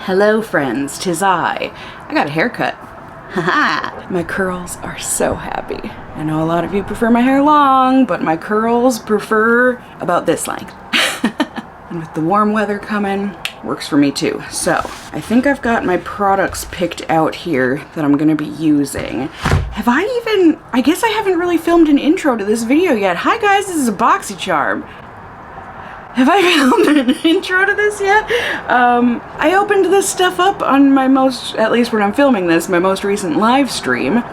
Hello friends, 'tis I. I got a haircut. Haha! My curls are so happy. I know a lot of you prefer my hair long, but my curls prefer about this length. And with the warm weather coming, works for me too. So, I think I've got my products picked out here that I'm gonna be using. I guess I haven't really filmed an intro to this video yet. Hi guys, this is a Boxycharm. Have I filmed an intro to this yet? I opened this stuff up on my at least when I'm filming this, my most recent live stream.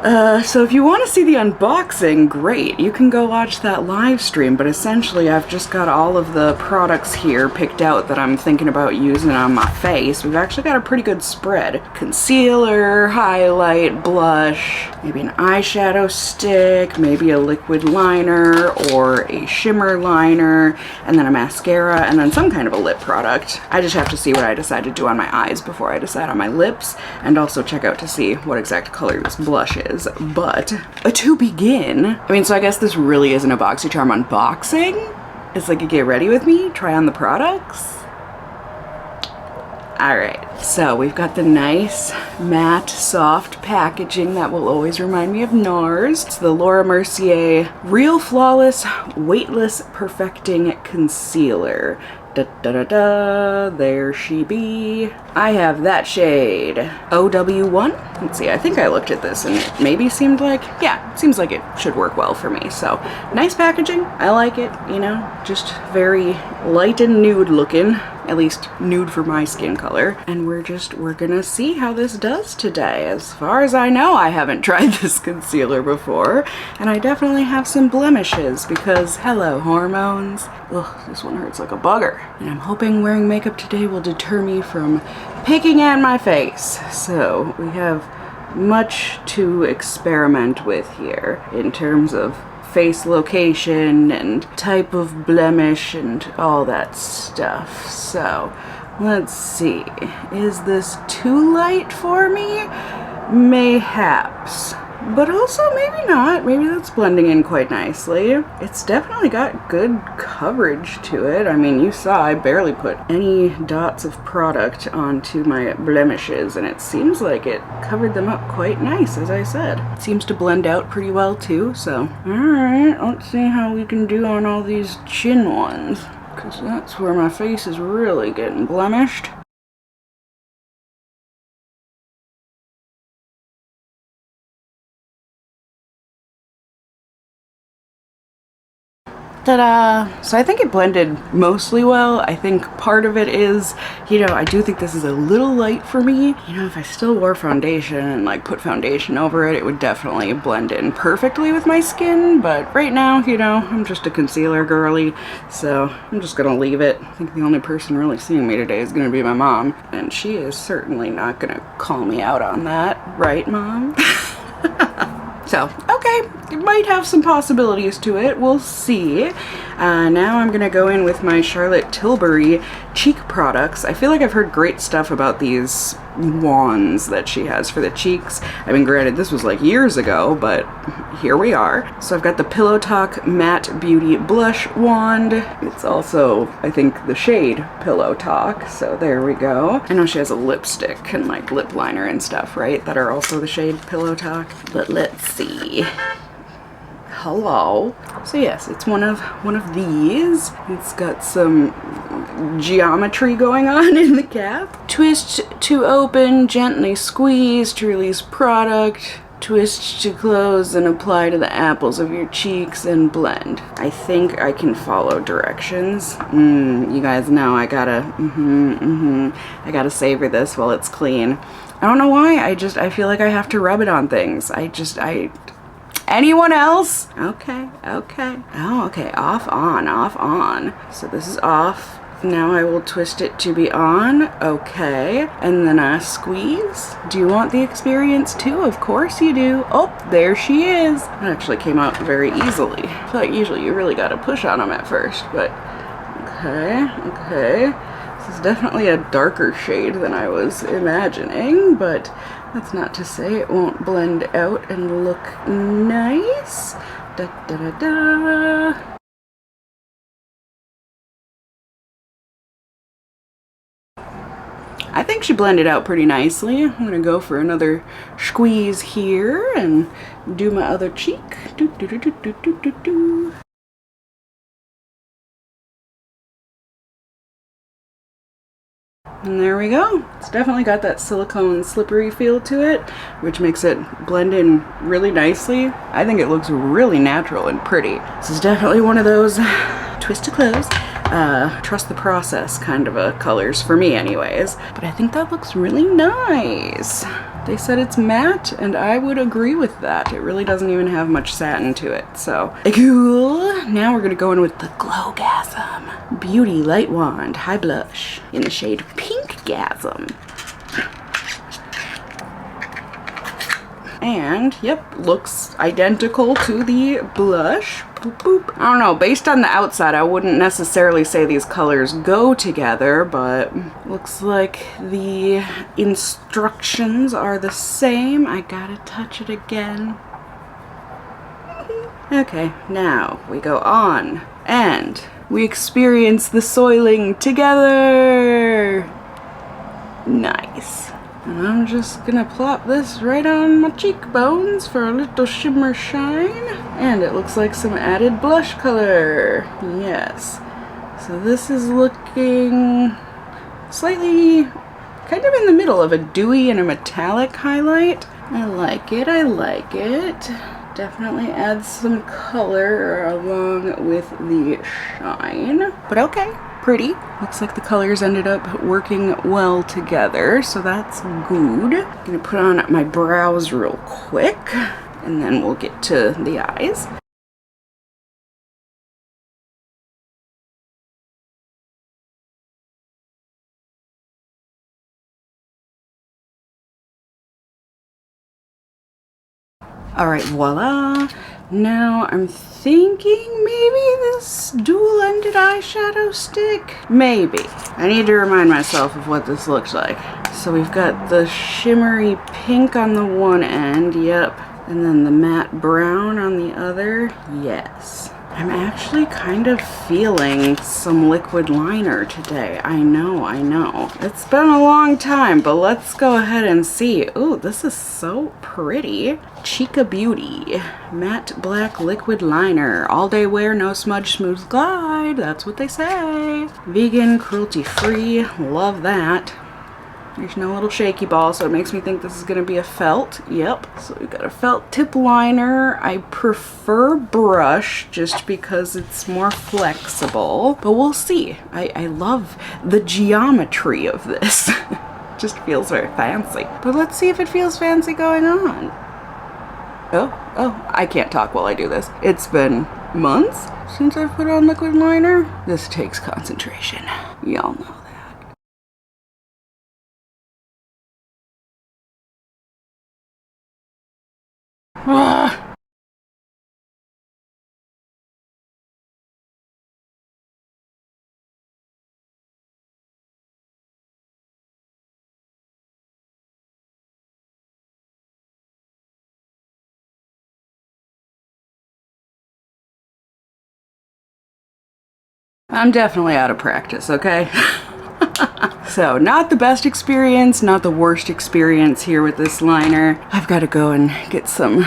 So if you want to see the unboxing, great. You can go watch that live stream, but essentially I've just got all of the products here picked out that I'm thinking about using on my face. We've actually got a pretty good spread. Concealer, highlight, blush, maybe an eyeshadow stick, maybe a liquid liner or a shimmer liner, and then a mascara, and then some kind of a lip product. I just have to see what I decide to do on my eyes before I decide on my lips, and also check out to see what exact color this blush is. But to begin, so I guess this really isn't a Boxycharm unboxing. It's like a get ready with me, try on the products. Alright, so we've got the nice, matte, soft packaging that will always remind me of NARS. It's the Laura Mercier Real Flawless Weightless Perfecting Concealer. Da da da da, there she be. I have that shade, OW1. Let's see, I think I looked at this and it maybe seemed like, yeah, it seems like it should work well for me. So, nice packaging, I like it, you know, just very light and nude looking. At least nude for my skin color. And we're gonna see how this does today. As far as I know, I haven't tried this concealer before, and I definitely have some blemishes because, hello, hormones. Ugh, this one hurts like a bugger. And I'm hoping wearing makeup today will deter me from picking at my face. So we have much to experiment with here in terms of face location and type of blemish and all that stuff. So let's see, is this too light for me? Mayhaps, but also maybe not. Maybe that's blending in quite nicely. It's definitely got good coverage to it. I mean, you saw I barely put any dots of product onto my blemishes, and it seems like it covered them up quite nice, as I said. It seems to blend out pretty well too, so alright, let's see how we can do on all these chin ones, because that's where my face is really getting blemished. Ta-da! So I think it blended mostly well. I think part of it is, you know, I do think this is a little light for me. You know, if I still wore foundation and like put foundation over it, it would definitely blend in perfectly with my skin. But right now, you know, I'm just a concealer girly, so I'm just gonna leave it. I think the only person really seeing me today is gonna be my mom, and she is certainly not gonna call me out on that. Right, Mom? So, okay, it might have some possibilities to it. We'll see. Now I'm gonna go in with my Charlotte Tilbury cheek products. I feel like I've heard great stuff about these wands that she has for the cheeks. I mean, granted, this was like years ago, but here we are. So I've got the Pillow Talk Matte Beauty Blush Wand. It's also, I think, the shade Pillow Talk, so there we go. I know she has a lipstick and like lip liner and stuff, right, that are also the shade Pillow Talk, but let's see. Hello. So yes, it's one of these. It's got some geometry going on in the cap. Twist to open, gently squeeze to release product. Twist to close and apply to the apples of your cheeks and blend. I think I can follow directions. You guys know I gotta, I gotta savor this while it's clean. I don't know why, I feel like I have to rub it on things. Anyone else? Okay. Oh, okay, off, on. So this is off. Now I will twist it to be on. Okay. And then I squeeze. Do you want the experience too? Of course you do. Oh, there she is. That actually came out very easily. I feel like usually you really gotta push on them at first, but okay. This is definitely a darker shade than I was imagining, but that's not to say it won't blend out and look nice. Da da da da. I think she blended out pretty nicely. I'm gonna go for another squeeze here and do my other cheek. Do, do, do, do, do, do, do, do. And there we go. It's definitely got that silicone slippery feel to it, which makes it blend in really nicely. I think it looks really natural and pretty. This is definitely one of those twist to close, trust the process kind of colors for me anyways. But I think that looks really nice. They said it's matte, and I would agree with that. It really doesn't even have much satin to it, so cool. Now we're gonna go in with the Glowgasm Beauty Light Wand High Blush in the shade Pinkgasm. And yep, looks identical to the blush. Boop, boop. I don't know, based on the outside, I wouldn't necessarily say these colors go together, but looks like the instructions are the same. I gotta touch it again. Okay, now we go on and we experience the soiling together. Nice. And I'm just gonna plop this right on my cheekbones for a little shimmer shine. And it looks like some added blush color. Yes. So this is looking slightly kind of in the middle of a dewy and a metallic highlight. I like it, I like it. Definitely adds some color along with the shine. But okay. Pretty. Looks like the colors ended up working well together, so that's good. I'm gonna put on my brows real quick, and then we'll get to the eyes. All right, voila. Now I'm thinking maybe this dual-ended eyeshadow stick? Maybe. I need to remind myself of what this looks like. So we've got the shimmery pink on the one end, yep. And then the matte brown on the other, yes. I'm actually kind of feeling some liquid liner today. I know. It's been a long time, but let's go ahead and see. Ooh, this is so pretty. Chica Beauty Matte Black Liquid Liner. All day wear, no smudge, smooth glide. That's what they say. Vegan, cruelty free. Love that. There's no little shaky ball, so it makes me think this is going to be a felt. Yep. So we've got a felt tip liner. I prefer brush just because it's more flexible, but we'll see. I love the geometry of this. Just feels very fancy. But let's see if it feels fancy going on. Oh, I can't talk while I do this. It's been months since I've put on liquid liner. This takes concentration. Y'all know. I'm definitely out of practice, okay? So, not the best experience, not the worst experience here with this liner. I've got to go and get some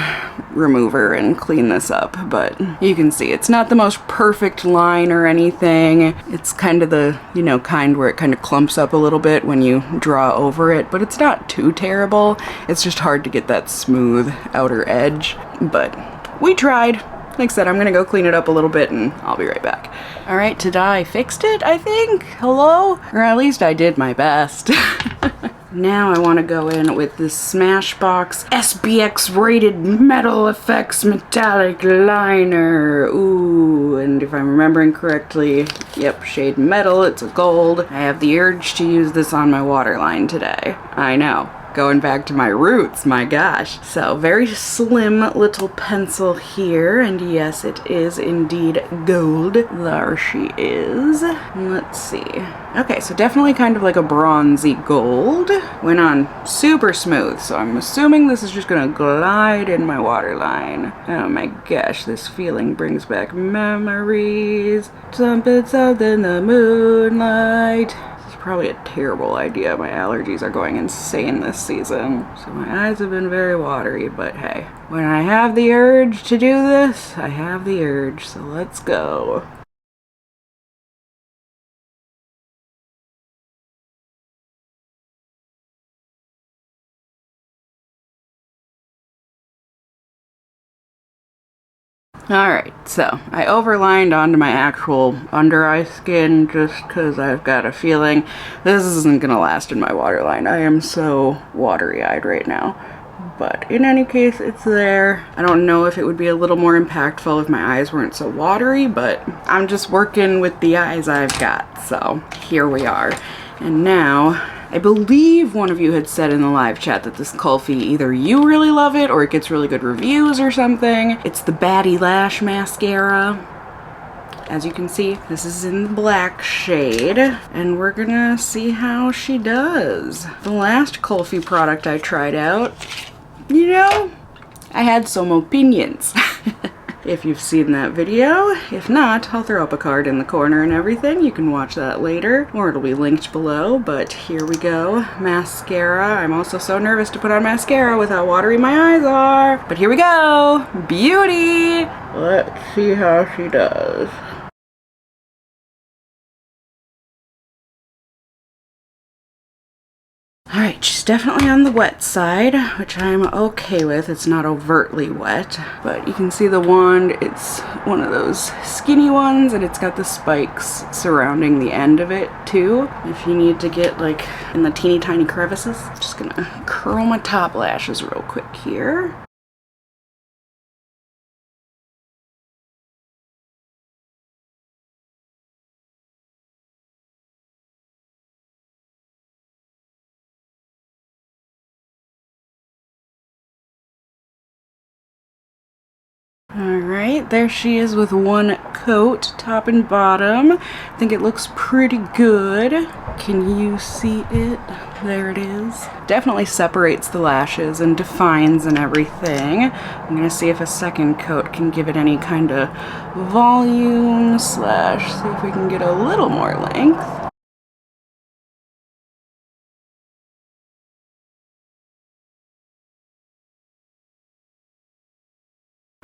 remover and clean this up, but you can see it's not the most perfect line or anything. It's kind of the, kind where it kind of clumps up a little bit when you draw over it, but it's not too terrible. It's just hard to get that smooth outer edge, but we tried. Like I said, I'm gonna go clean it up a little bit and I'll be right back. All right, ta-da, I fixed it, I think. Hello? Or at least I did my best. Now I want to go in with this Smashbox SBX rated Metal Effects Metallic Liner. Ooh, and if I'm remembering correctly, yep, shade metal, it's a gold. I have the urge to use this on my waterline today. I know. Going back to my roots, my gosh. So very slim little pencil here, and yes, it is indeed gold. There she is. Let's see. Okay, so definitely kind of like a bronzy gold. Went on super smooth, so I'm assuming this is just gonna glide in my waterline. Oh my gosh, this feeling brings back memories. Trumpets out in the moonlight. probably a terrible idea. My allergies are going insane this season. So my eyes have been very watery, but hey, when I have the urge to do this, I have the urge, so let's go. Alright, so I overlined onto my actual under eye skin just because I've got a feeling this isn't going to last in my waterline. I am so watery eyed right now. But in any case, it's there. I don't know if it would be a little more impactful if my eyes weren't so watery, but I'm just working with the eyes I've got. So here we are. And now, I believe one of you had said in the live chat that this Kulfi, either you really love it or it gets really good reviews or something. It's the Baddie Lash Mascara. As you can see, this is in the black shade, and we're gonna see how she does. The last Kulfi product I tried out, you know, I had some opinions. If you've seen that video. If not, I'll throw up a card in the corner and everything. You can watch that later, or it'll be linked below, but here we go. Mascara. I'm also so nervous to put on mascara with how watery my eyes are. But here we go. Beauty! Let's see how she does. Alright, she's definitely on the wet side, which I'm okay with. It's not overtly wet, but you can see the wand. It's one of those skinny ones, and it's got the spikes surrounding the end of it too. If you need to get like in the teeny tiny crevices, just gonna curl my top lashes real quick here. Alright, there she is with one coat, top and bottom. I think it looks pretty good. Can you see it? There it is. Definitely separates the lashes and defines and everything. I'm gonna see if a second coat can give it any kind of volume slash see if we can get a little more length.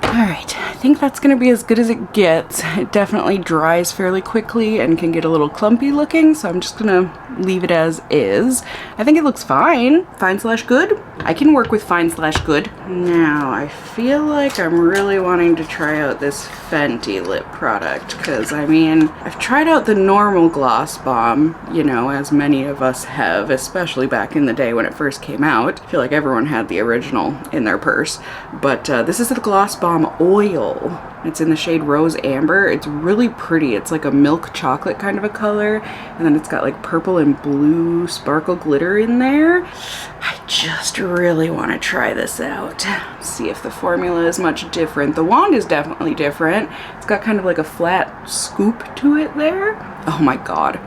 Alright, I think that's going to be as good as it gets. It definitely dries fairly quickly and can get a little clumpy looking, so I'm just going to leave it as is. I think it looks fine. Fine slash good. I can work with fine slash good. Now, I feel like I'm really wanting to try out this Fenty lip product, because I mean, I've tried out the normal gloss bomb, you know, as many of us have, especially back in the day when it first came out. I feel like everyone had the original in their purse, but this is the gloss bomb oil. It's in the shade Rose Amber. It's really pretty. It's like a milk chocolate kind of a color, and then it's got like purple and blue sparkle glitter in there. I just really want to try this out. See if the formula is much different. The wand is definitely different. It's got kind of like a flat scoop to it there. Oh my god.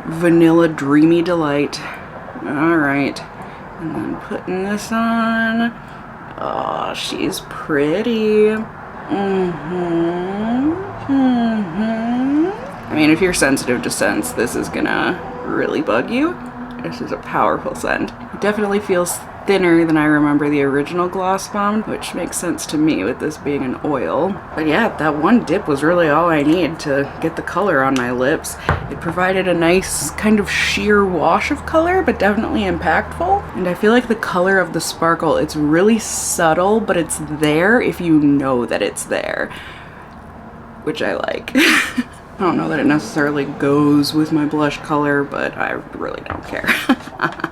Vanilla Dreamy Delight. Alright. And then putting this on. Oh, she's pretty. I mean, if you're sensitive to scents, this is gonna really bug you. This is a powerful scent. It definitely feels thinner than I remember the original gloss bomb, which makes sense to me with this being an oil. But yeah, that one dip was really all I need to get the color on my lips. It provided a nice kind of sheer wash of color, but definitely impactful. And I feel like the color of the sparkle, it's really subtle, but it's there if you know that it's there, which I like. I don't know that it necessarily goes with my blush color, but I really don't care.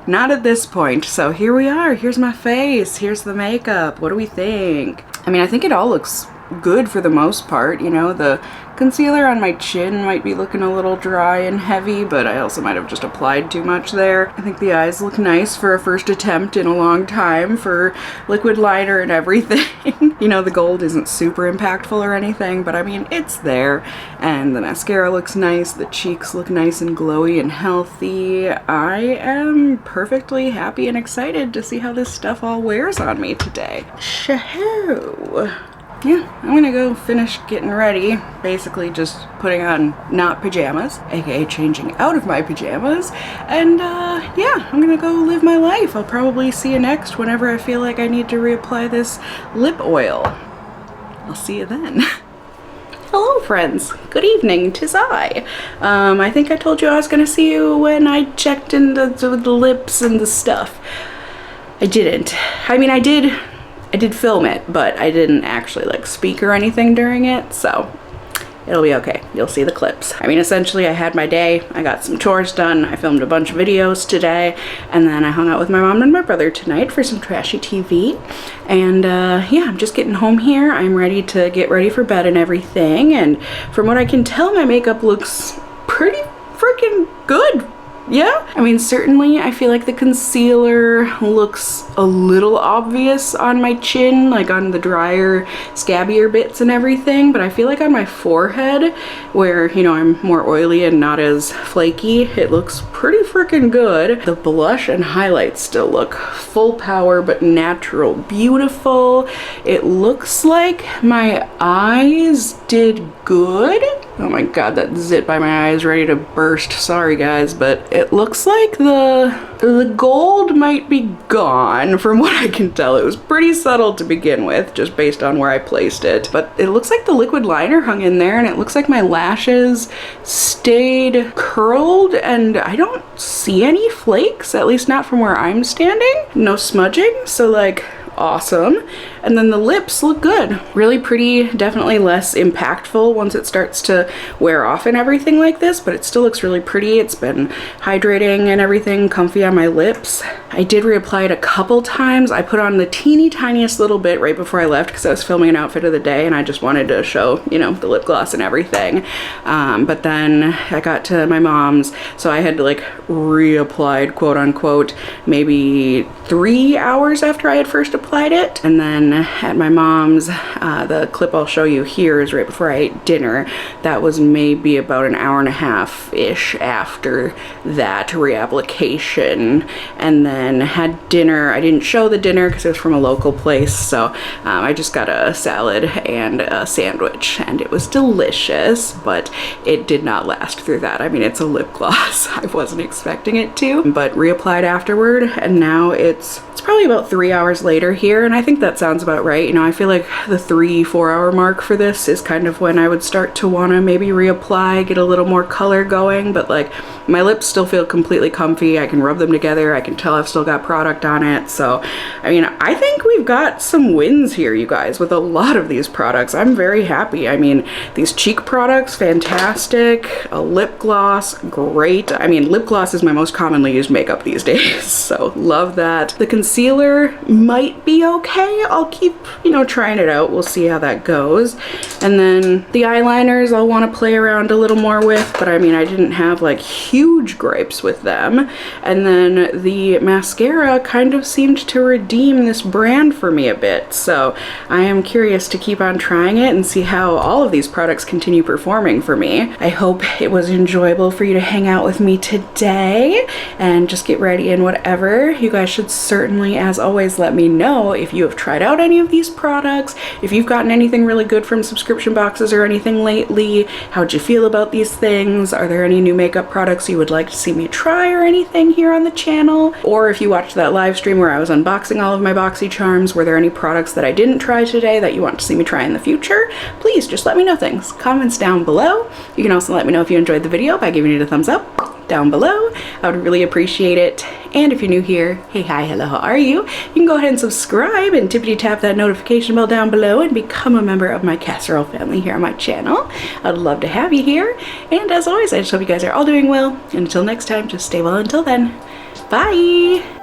Not at this point. So here we are. Here's my face. Here's the makeup. What do we think? I mean, I think it all looks good for the most part. You know, the concealer on my chin might be looking a little dry and heavy, but I also might have just applied too much there. I think the eyes look nice for a first attempt in a long time for liquid liner and everything. You know, the gold isn't super impactful or anything, but I mean, it's there. And the mascara looks nice. The cheeks look nice and glowy and healthy. I am perfectly happy and excited to see how this stuff all wears on me today. Shahoo! yeah, I'm gonna go finish getting ready. Basically just putting on not pajamas, aka changing out of my pajamas. And yeah, I'm gonna go live my life. I'll probably see you next whenever I feel like I need to reapply this lip oil. I'll see you then. Hello friends, good evening, 'tis I. I think I told you I was gonna see you when I checked into the lips and the stuff. I didn't. I mean, I did film it, but I didn't actually like speak or anything during it, so it'll be okay. You'll see the clips. I mean, essentially I had my day, I got some chores done, I filmed a bunch of videos today, and then I hung out with my mom and my brother tonight for some trashy TV. And yeah, I'm just getting home here. I'm ready to get ready for bed and everything, and from what I can tell, my makeup looks pretty freaking good. Yeah, I mean, certainly I feel like the concealer looks a little obvious on my chin, like on the drier, scabbier bits and everything, but I feel like on my forehead, where, you know, I'm more oily and not as flaky, it looks pretty freaking good. The blush and highlights still look full power, but natural, beautiful. It looks like my eyes did good. Oh my god, that zit by my eye is ready to burst. Sorry guys, but it looks like the gold might be gone from what I can tell. It was pretty subtle to begin with, just based on where I placed it. But it looks like the liquid liner hung in there, and it looks like my lashes stayed curled, and I don't see any flakes, at least not from where I'm standing. No smudging, so like, awesome. And then the lips look good. Really pretty, definitely less impactful once it starts to wear off and everything like this, but it still looks really pretty. It's been hydrating and everything, comfy on my lips. I did reapply it a couple times. I put on the teeny tiniest little bit right before I left because I was filming an outfit of the day and I just wanted to show, you know, the lip gloss and everything. But then I got to my mom's, so I had to like reapplied, quote unquote, maybe 3 hours after I had first applied it. And then at my mom's, the clip I'll show you here is right before I ate dinner. That was maybe about an hour and a half-ish after that reapplication. And then had dinner. I didn't show the dinner because it was from a local place, so I just got a salad and a sandwich, and it was delicious, but it did not last through that. I mean, it's a lip gloss. I wasn't expecting it to, but reapplied afterward, and now it's probably about 3 hours later here, and I think that sounds about right. You know, I feel like the 3-4 hour mark for this is kind of when I would start to want to maybe reapply, get a little more color going, but like my lips still feel completely comfy. I can rub them together. I can tell I've still got product on it. So, I mean, I think we've got some wins here, you guys, with a lot of these products. I'm very happy. I mean, these cheek products, fantastic. A lip gloss, great. I mean, lip gloss is my most commonly used makeup these days, so love that. The concealer might be okay. I'll keep, you know, trying it out. We'll see how that goes. And then the eyeliners I'll want to play around a little more with, but I mean, I didn't have like huge gripes with them. And then the mascara kind of seemed to redeem this brand for me a bit, so I am curious to keep on trying it and see how all of these products continue performing for me. I hope it was enjoyable for you to hang out with me today and just get ready and whatever. You guys should certainly, as always, let me know if you have tried out any of these products, if you've gotten anything really good from subscription boxes or anything lately. How'd you feel about these things? Are there any new makeup products you would like to see me try or anything here on the channel? Or if you watched that live stream where I was unboxing all of my Boxycharms, were there any products that I didn't try today that you want to see me try in the future? Please just let me know things. Comments down below. You can also let me know if you enjoyed the video by giving it a thumbs up down below. I would really appreciate it. And if you're new here, hey, hi, hello, how are you? You can go ahead and subscribe and tippity tap that notification bell down below and become a member of my casserole family here on my channel. I'd love to have you here. And as always, I just hope you guys are all doing well. And until next time, just stay well until then. Bye!